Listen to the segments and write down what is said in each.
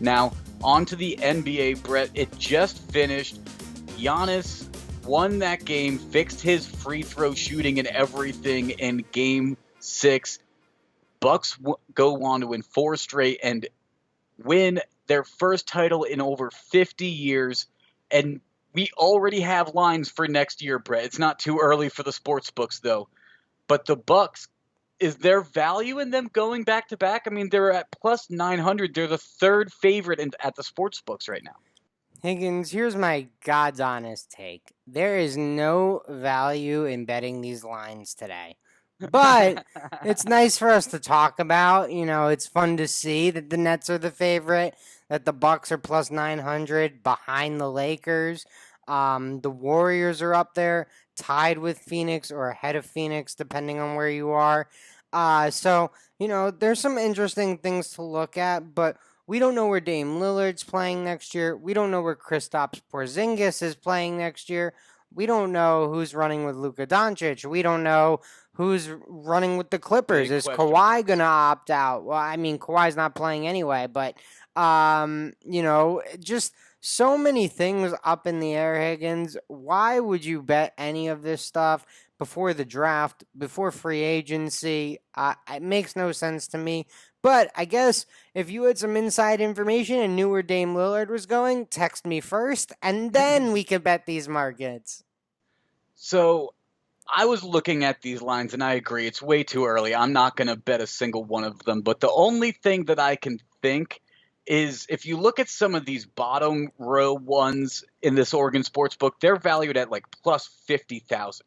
Now, on to the NBA, Brett. It just finished. Giannis won that game, fixed his free throw shooting and everything in Game 6. Bucks go on to win 4 straight and win their first title in over 50 years. And we already have lines for next year, Brett. It's not too early for the sports books, though. But the Bucks, is there value in them going back to back? I mean, they're at plus 900. They're the third favorite at the sports books right now. Higgins, here's my God's honest take. There is no value in betting these lines today. But it's nice for us to talk about. You know, it's fun to see that the Nets are the favorite, that the Bucks are plus 900 behind the Lakers. The Warriors are up there, tied with Phoenix or ahead of Phoenix, depending on where you are. So, you know, there's some interesting things to look at, but we don't know where Dame Lillard's playing next year. We don't know where Kristaps Porzingis is playing next year. We don't know who's running with Luka Doncic. We don't know who's running with the Clippers. Big Is question Kawhi marks. going to opt out? Well, I mean, Kawhi's not playing anyway, but, you know, just so many things up in the air, Higgins. Why would you bet any of this stuff before the draft, before free agency? It makes no sense to me. But I guess if you had some inside information and knew where Dame Lillard was going, text me first, and then we could bet these markets. So I was looking at these lines, and I agree. It's way too early. I'm not going to bet a single one of them. But the only thing that I can think is if you look at some of these bottom row ones in this Oregon Sportsbook, they're valued at like plus 50,000.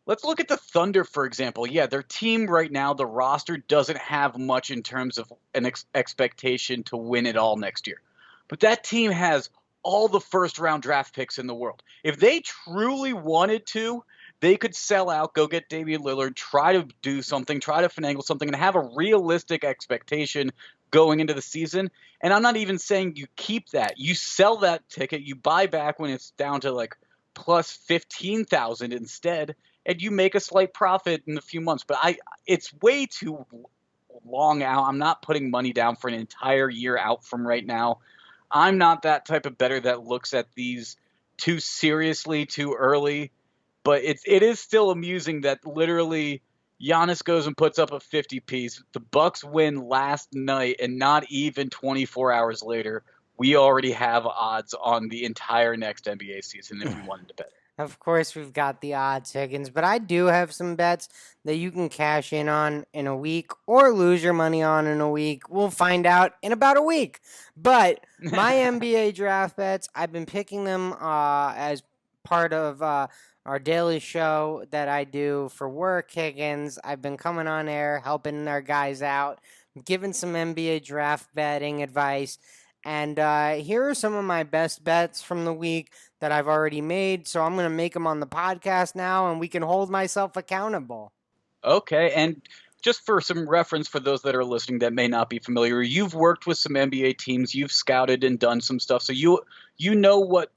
Let's look at the Thunder, for example. Yeah, their team right now, the roster doesn't have much in terms of an expectation to win it all next year. But that team has all the first-round draft picks in the world. If they truly wanted to, they could sell out, go get Damian Lillard, try to do something, try to finagle something, and have a realistic expectation going into the season. And I'm not even saying you keep that. You sell that ticket, you buy back when it's down to like plus 15,000 instead, and you make a slight profit in a few months. But it's way too long out. I'm not putting money down for an entire year out from right now. I'm not that type of bettor that looks at these too seriously, too early. But it is still amusing that literally Giannis goes and puts up a 50-piece. The Bucks win last night, and not even 24 hours later, we already have odds on the entire next NBA season if you wanted to bet. Of course, we've got the odds, Higgins, but I do have some bets that you can cash in on in a week or lose your money on in a week. We'll find out in about a week. But my NBA draft bets, I've been picking them as part of our daily show that I do for work, Higgins. I've been coming on air, helping our guys out, giving some NBA draft betting advice. And here are some of my best bets from the week that I've already made. So I'm going to make them on the podcast now, and we can hold myself accountable. Okay, and just for some reference for those that are listening that may not be familiar, you've worked with some NBA teams, you've scouted and done some stuff, so you know what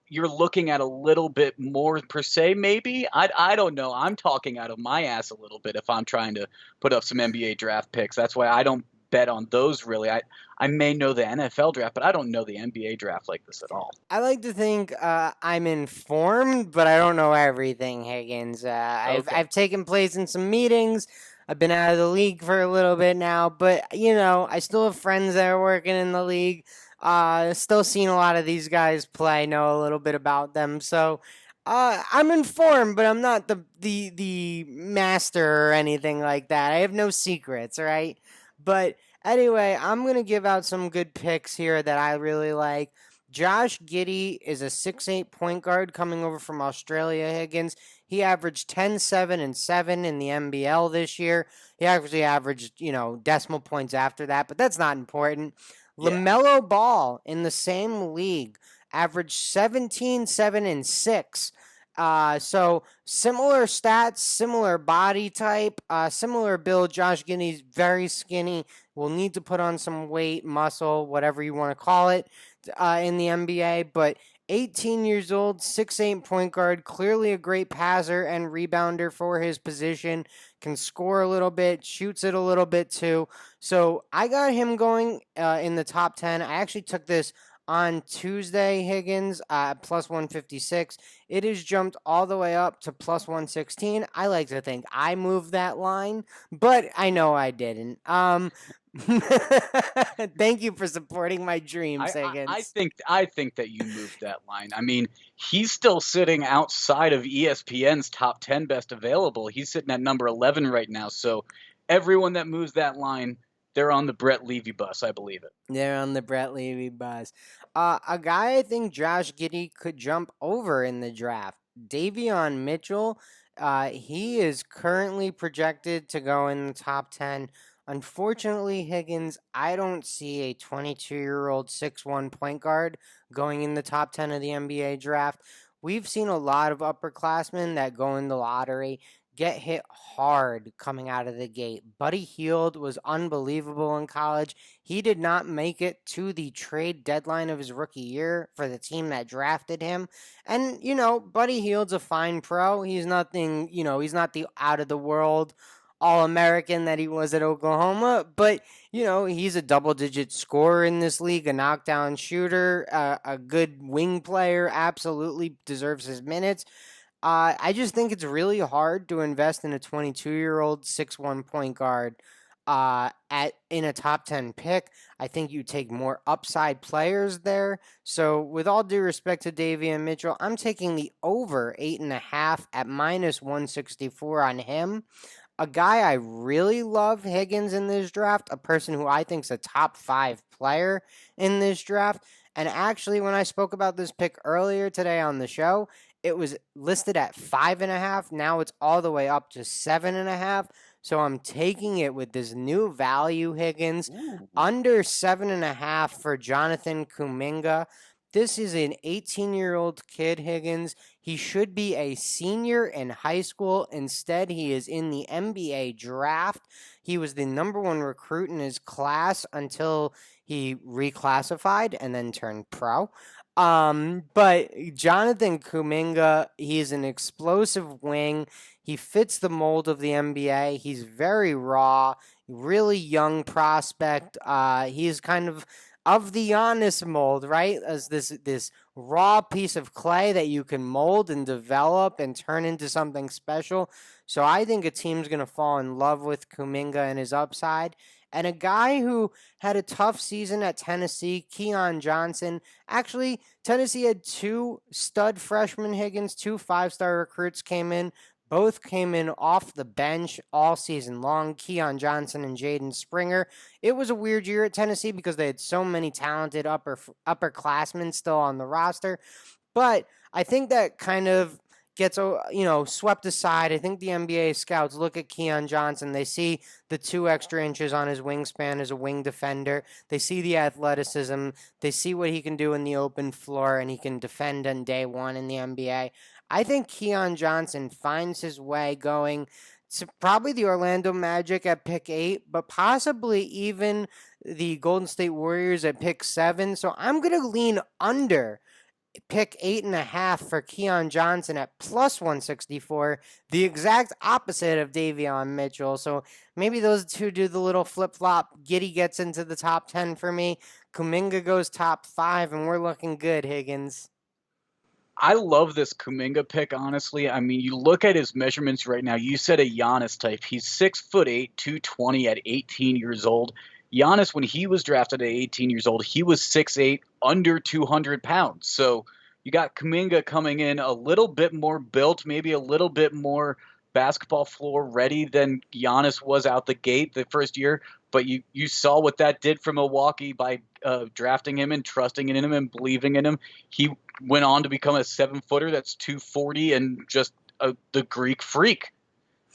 you're looking at a little bit more per se, maybe? I don't know. I'm talking out of my ass a little bit if I'm trying to put up some NBA draft picks. That's why I don't bet on those really. I may know the NFL draft, but I don't know the NBA draft like this at all. I like to think I'm informed, but I don't know everything, Higgins. Okay. I've taken place in some meetings. I've been out of the league for a little bit now, but you know, I still have friends that are working in the league. Still seeing a lot of these guys play, know a little bit about them. So I'm informed, but I'm not the master or anything like that. I have no secrets, right? But anyway, I'm gonna give out some good picks here that I really like. Josh Giddey is a 6'8" point guard coming over from Australia, Higgins. He averaged 10, 7, and 7 in the NBL this year. He actually averaged, you know, decimal points after that, but that's not important. Yeah. LaMelo Ball in the same league averaged 17, 7, and 6. So similar stats, similar body type, similar build. Josh Giddey's very skinny. Will need to put on some weight, muscle, whatever you want to call it, in the NBA. But 18 years old, 6'8" point guard, clearly a great passer and rebounder for his position, can score a little bit, shoots it a little bit too. So I got him going in the top 10. I actually took this on Tuesday, Higgins, plus 156. It has jumped all the way up to plus 116. I like to think I moved that line, but I know I didn't. Thank you for supporting my dreams, Higgins. I think that you moved that line. I mean, he's still sitting outside of ESPN's top 10 best available. He's sitting at number 11 right now. So everyone that moves that line, they're on the Brett Levy bus. I believe it. They're on the Brett Levy bus. A guy I think Josh Giddey could jump over in the draft, Davion Mitchell. He is currently projected to go in the top 10. Unfortunately, Higgins, I don't see a 22-year-old 6'1" point guard going in the top 10 of the NBA draft. We've seen a lot of upperclassmen that go in the lottery get hit hard coming out of the gate. Buddy Hield was unbelievable in college. He did not make it to the trade deadline of his rookie year for the team that drafted him. And, Buddy Hield's a fine pro. He's nothing, he's not the out of the world All-American that he was at Oklahoma, but he's a double-digit scorer in this league, a knockdown shooter, a good wing player, absolutely deserves his minutes. I just think it's really hard to invest in a 22-year-old 6'1" point guard in a top 10 pick. I think you take more upside players there. So with all due respect to Davion Mitchell, I'm taking the over 8.5 at minus 164 on him. A guy I really love, Higgins, in this draft, a person who I think is a top 5 player in this draft. And actually, when I spoke about this pick earlier today on the show, it was listed at 5.5. Now it's all the way up to 7.5. So I'm taking it with this new value, Higgins, under 7.5 for Jonathan Kuminga. This is an 18-year-old kid, Higgins. He should be a senior in high school. Instead, he is in the NBA draft. He was the number 1 recruit in his class until he reclassified and then turned pro. But Jonathan Kuminga, he's an explosive wing. He fits the mold of the NBA. He's very raw, really young prospect. He's kind of the Giannis mold, right? As this raw piece of clay that you can mold and develop and turn into something special. So I think a team's going to fall in love with Kuminga and his upside. And a guy who had a tough season at Tennessee, Keon Johnson. Actually, Tennessee had 2 stud freshmen, Higgins, 2 5-star recruits came in. Both came in off the bench all season long, Keon Johnson and Jaden Springer. It was a weird year at Tennessee because they had so many talented upperclassmen still on the roster. But I think that kind of gets swept aside. I think the NBA scouts look at Keon Johnson. They see the 2 extra inches on his wingspan as a wing defender. They see the athleticism. They see what he can do in the open floor, and he can defend on day one in the NBA. I think Keon Johnson finds his way going to probably the Orlando Magic at pick 8, but possibly even the Golden State Warriors at pick 7. So I'm going to lean under pick 8.5 for Keon Johnson at plus 164, the exact opposite of Davion Mitchell. So maybe those two do the little flip-flop. Giddey gets into the top 10 for me. Kuminga goes top 5, and we're looking good, Higgins. I love this Kuminga pick, honestly. I mean, you look at his measurements right now. You said a Giannis type. He's 6'8", 220 at 18 years old. Giannis, when he was drafted at 18 years old, he was 6'8", under 200 pounds. So you got Kuminga coming in a little bit more built, maybe a little bit more basketball floor ready than Giannis was out the gate the first year. But you saw what that did for Milwaukee by drafting him and trusting in him and believing in him. He went on to become a 7-footer that's 240 and just the Greek freak.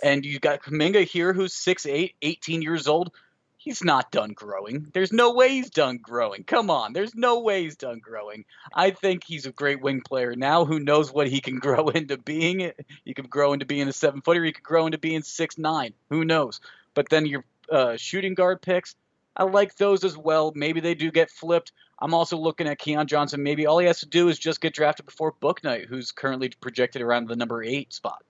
And you got Kuminga here who's 6'8", 18 years old. He's not done growing. There's no way he's done growing. Come on. There's no way he's done growing. I think he's a great wing player now. Who knows what he can grow into being? He could grow into being a 7-footer. He could grow into being 6'9". Who knows? But then your shooting guard picks, I like those as well. Maybe they do get flipped. I'm also looking at Keon Johnson. Maybe all he has to do is just get drafted before Bouknight, who's currently projected around the number 8 spot.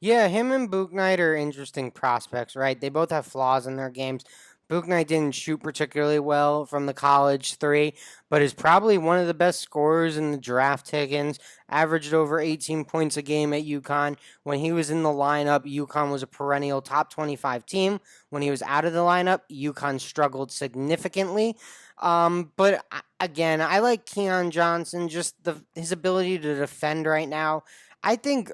Yeah, him and Bouknight are interesting prospects, right? They both have flaws in their games. Bouknight didn't shoot particularly well from the college three, but is probably one of the best scorers in the draft. Higgins averaged over 18 points a game at UConn. When he was in the lineup, UConn was a perennial top 25 team. When he was out of the lineup, UConn struggled significantly. But again, I like Keon Johnson, just his ability to defend right now. I think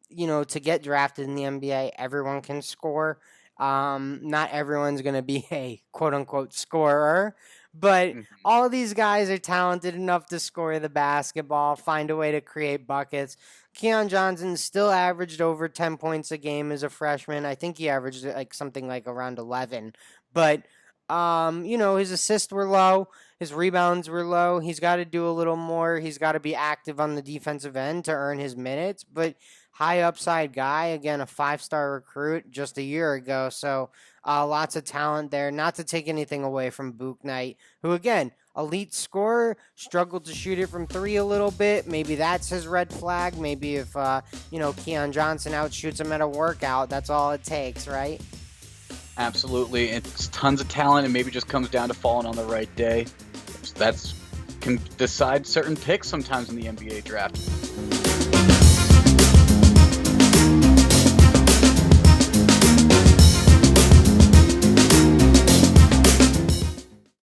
to get drafted in the NBA, everyone can score. Not everyone's going to be a quote unquote scorer, but all of these guys are talented enough to score the basketball, find a way to create buckets. Keon Johnson still averaged over 10 points a game as a freshman. I think he averaged something like around 11, but his assists were low. His rebounds were low. He's got to do a little more. He's got to be active on the defensive end to earn his minutes, but high upside guy, again, a 5-star recruit just a year ago. So lots of talent there. Not to take anything away from Bouknight, who, again, elite scorer, struggled to shoot it from 3 a little bit. Maybe that's his red flag. Maybe if, Keon Johnson outshoots him at a workout, that's all it takes, right? Absolutely. It's tons of talent, and maybe just comes down to falling on the right day. That's can decide certain picks sometimes in the NBA draft.